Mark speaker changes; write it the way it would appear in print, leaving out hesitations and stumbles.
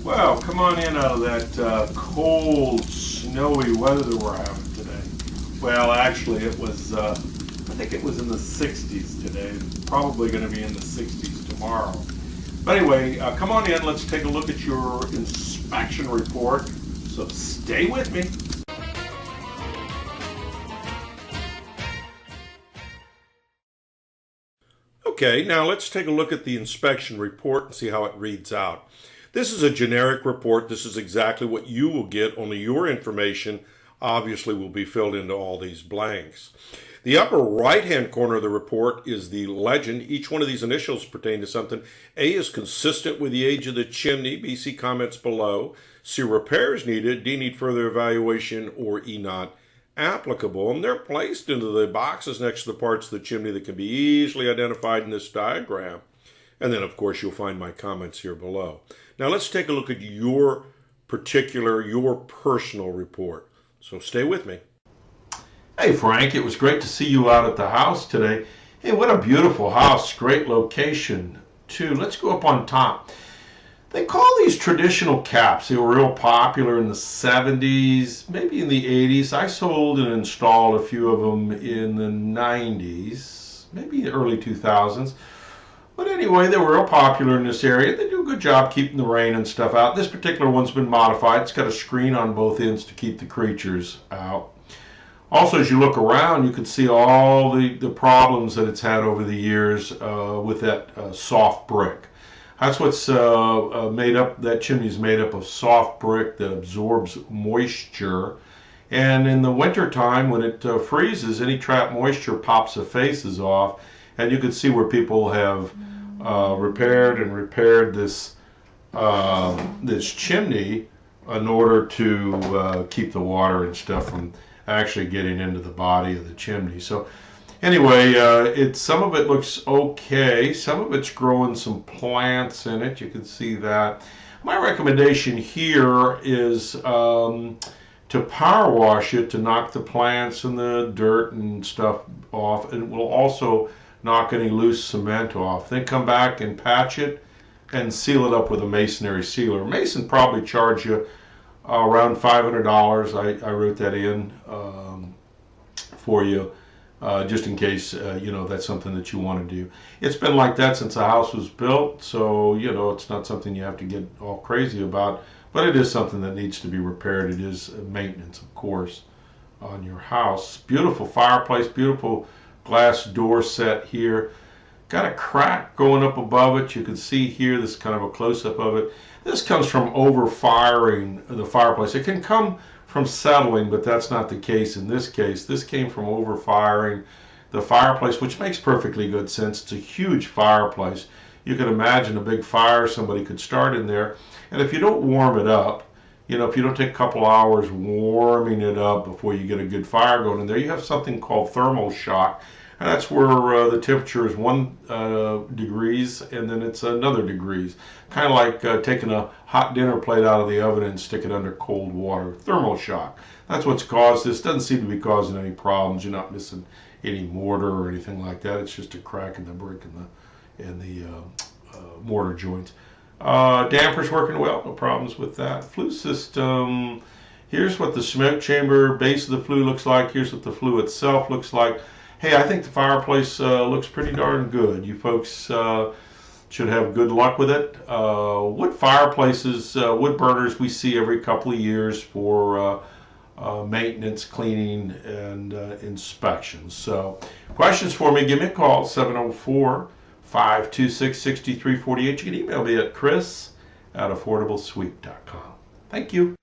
Speaker 1: Well, come on in out of that cold, snowy weather that we're having today. Well, actually, it was, I think it was in the 60s today. Probably going to be in the 60s tomorrow. But anyway, come on in. Let's take a look at your inspection report. So stay with me. Okay, now let's take a look at the inspection report and see how it reads out. This is a generic report. This is exactly what you will get, only your information obviously will be filled into all these blanks. The upper right-hand corner of the report is the legend. Each one of these initials pertain to something. A is consistent with the age of the chimney. B, see comments below. C, repairs needed. D, need further evaluation. Or E, not applicable. And they're placed into the boxes next to the parts of the chimney that can be easily identified in this diagram. And then, of course, you'll find my comments here below. Now, let's take a look at your personal report. So stay with me. Hey, Frank, it was great to see you out at the house today. Hey, what a beautiful house. Great location, too. Let's go up on top. They call these traditional caps. They were real popular in the 70s, maybe in the 80s. I sold and installed a few of them in the 90s, maybe the early 2000s. But anyway, they were real popular in this area. They do a good job keeping the rain and stuff out. This particular one's been modified. It's got a screen on both ends to keep the creatures out. Also, as you look around, you can see all the problems that it's had over the years with that soft brick. That's what's made up. That chimney is made up of soft brick that absorbs moisture. And in the winter time, when it freezes, any trapped moisture pops the faces off. And you can see where people have repaired this this chimney in order to keep the water and stuff from actually getting into the body of the chimney. So anyway, some of it looks okay. Some of it's growing some plants in it. You can see that. My recommendation here is to power wash it to knock the plants and the dirt and stuff off. It will also knock any loose cement off. Then come back and patch it and seal it up with a masonry sealer. Mason probably charge you around $500. I wrote that in for you just in case that's something that you want to do. It's been like that since the house was built, so it's not something you have to get all crazy about, but it is something that needs to be repaired. It is maintenance, of course, on your house. Beautiful fireplace, beautiful glass door set here. Got a crack going up above it. You can see here, this is kind of a close-up of it. This comes from over-firing the fireplace. It can come from settling, but that's not the case in this case. This came from over-firing the fireplace, which makes perfectly good sense. It's a huge fireplace. You can imagine a big fire somebody could start in there. And if you don't warm it up, if you don't take a couple hours warming it up before you get a good fire going in there, you have something called thermal shock. And that's where the temperature is 1 degrees and then it's another degrees. Kind of like taking a hot dinner plate out of the oven and stick it under cold water. Thermal shock. That's what's caused this. Doesn't seem to be causing any problems. You're not missing any mortar or anything like that. It's just a crack in the brick and the mortar joints. Dampers working well. No problems with that. Flue system. Here's what the smoke chamber base of the flue looks like. Here's what the flue itself looks like. Hey, I think the fireplace looks pretty darn good. You folks should have good luck with it. Wood fireplaces, wood burners we see every couple of years for maintenance, cleaning, and inspections. So questions for me, give me a call, 704-526-6348. You can email me at chris@affordablesweep.com. Thank you.